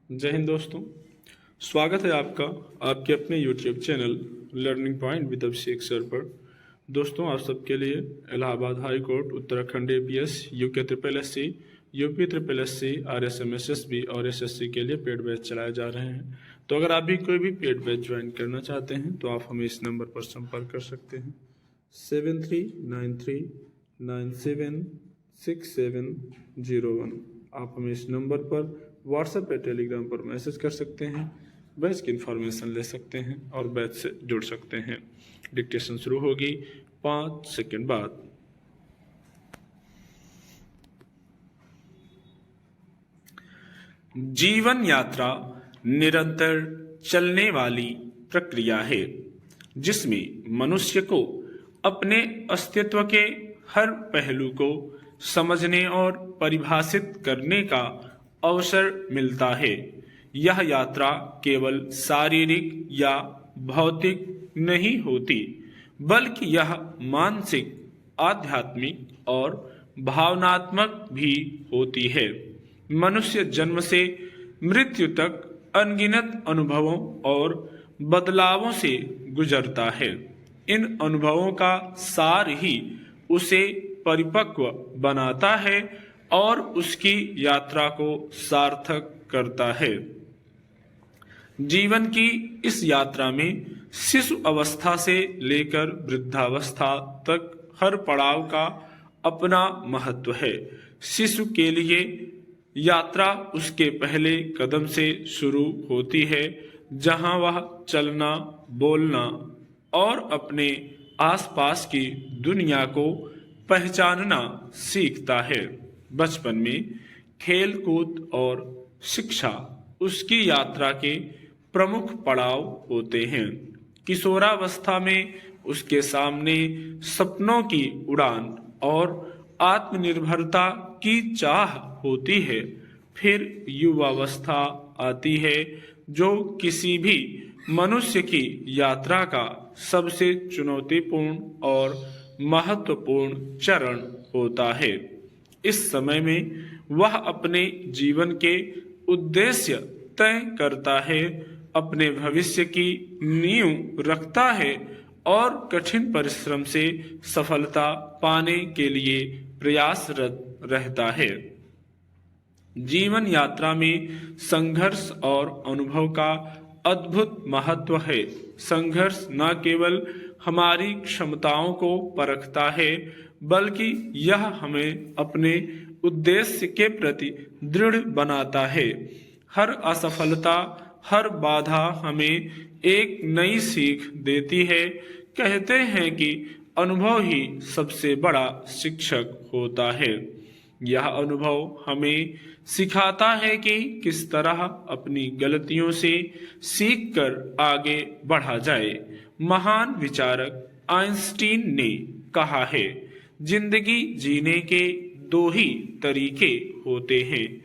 जय हिंद दोस्तों। स्वागत है आपका आपके अपने YouTube channel learning point with Abhishek sir पर। दोस्तों, आप सबके लिए Allahabad high court, Uttarakhand APS, UK SSSC, UP SSSC, RSMSSB और SSC के लिए पेड बैच चलाए जा रहे हैं। तो अगर आप भी कोई भी पेड बैच ज्वाइन करना चाहते हैं तो आप हमें इस नंबर पर संपर्क कर सकते हैं 7393976701। आप हमें इस नंबर पर व्हाट्सएप या टेलीग्राम पर मैसेज कर सकते हैं, बैच की इन्फॉर्मेशन ले सकते हैं और बैच से जुड़ सकते हैं। डिक्टेशन शुरू होगी 5 सेकंड बाद। जीवन यात्रा निरंतर चलने वाली प्रक्रिया है जिसमें मनुष्य को अपने अस्तित्व के हर पहलू को समझने और परिभाषित करने का अवसर मिलता है। यह यात्रा केवल शारीरिक या भौतिक नहीं होती, बल्कि यह मानसिक, आध्यात्मिक और भावनात्मक भी होती है। मनुष्य जन्म से मृत्यु तक अनगिनत अनुभवों और बदलावों से गुजरता है। इन अनुभवों का सार ही उसे परिपक्व बनाता है और उसकी यात्रा को सार्थक करता है। जीवन की इस यात्रा में शिशु अवस्था से लेकर वृद्धावस्था तक हर पड़ाव का अपना महत्व है। शिशु के लिए यात्रा उसके पहले कदम से शुरू होती है, जहां वह चलना, बोलना और अपने आसपास की दुनिया को पहचानना सीखता है। बचपन में खेल कूद और शिक्षा उसकी यात्रा के प्रमुख पड़ाव होते हैं। किशोरावस्था में उसके सामने सपनों की उड़ान और आत्मनिर्भरता की चाह होती है। फिर युवावस्था आती है, जो किसी भी मनुष्य की यात्रा का सबसे चुनौतीपूर्ण और महत्वपूर्ण चरण होता है। इस समय में वह अपने जीवन के उद्देश्य तय करता है, अपने भविष्य की नींव रखता है और कठिन परिश्रम से सफलता पाने के लिए प्रयासरत रहता है। जीवन यात्रा में संघर्ष और अनुभव का अद्भुत महत्व है। संघर्ष न केवल हमारी क्षमताओं को परखता है, बल्कि यह हमें अपने उद्देश्य के प्रति दृढ़ बनाता है। हर असफलता, हर बाधा हमें एक नई सीख देती है। कहते हैं कि अनुभव ही सबसे बड़ा शिक्षक होता है। यह अनुभव हमें सिखाता है कि किस तरह अपनी गलतियों से सीखकर आगे बढ़ा जाए। महान विचारक आइंस्टीन ने कहा है, जिंदगी जीने के दो ही तरीके होते हैं,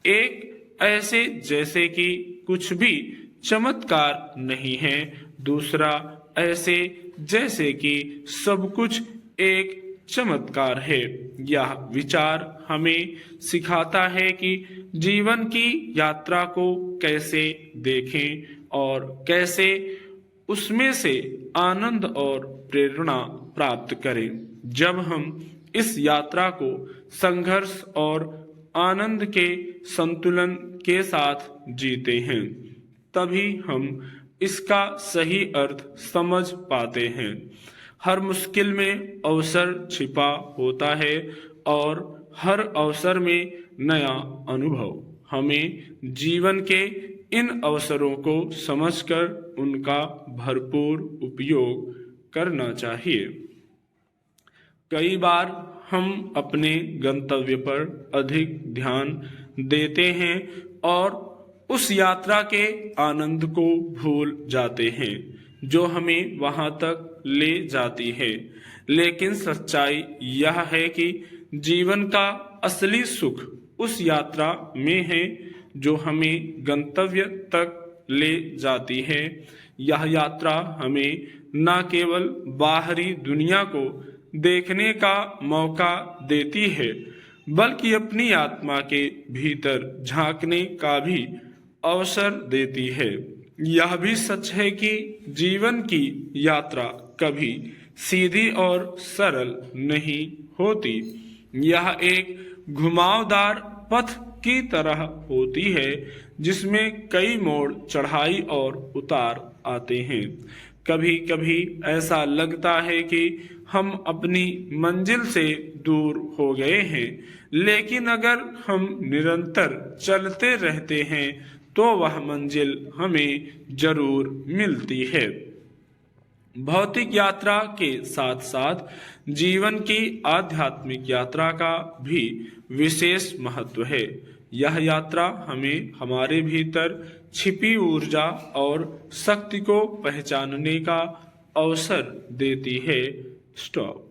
एक ऐसे जैसे कि कुछ भी चमत्कार नहीं है, दूसरा ऐसे जैसे कि सब कुछ एक चमत्कार है। यह विचार हमें सिखाता है कि जीवन की यात्रा को कैसे देखें और कैसे उसमें से आनंद और प्रेरणा प्राप्त करें। जब हम इस यात्रा को संघर्ष और आनंद के संतुलन के साथ जीते हैं, तभी हम इसका सही अर्थ समझ पाते हैं। हर मुश्किल में अवसर छिपा होता है और हर अवसर में नया अनुभव। हमें जीवन के इन अवसरों को समझकर उनका भरपूर उपयोग करना चाहिए। कई बार हम अपने गंतव्य पर अधिक ध्यान देते हैं और उस यात्रा के आनंद को भूल जाते हैं जो हमें वहां तक ले जाती है। लेकिन सच्चाई यह है कि जीवन का असली सुख उस यात्रा में है जो हमें गंतव्य तक ले जाती है। यह यात्रा हमें न केवल बाहरी दुनिया को देखने का मौका देती है, बल्कि अपनी आत्मा के भीतर झांकने का भी अवसर देती है। यह भी सच है कि जीवन की यात्रा कभी सीधी और सरल नहीं होती। यह एक घुमावदार पथ की तरह होती है जिसमें कई मोड़, चढ़ाई और उतार आते हैं। कभी कभी ऐसा लगता है कि हम अपनी मंजिल से दूर हो गए हैं, लेकिन अगर हम निरंतर चलते रहते हैं तो वह मंजिल हमें जरूर मिलती है। भौतिक यात्रा के साथ साथ जीवन की आध्यात्मिक यात्रा का भी विशेष महत्व है। यह यात्रा हमें हमारे भीतर छिपी ऊर्जा और शक्ति को पहचानने का अवसर देती है। स्टॉप।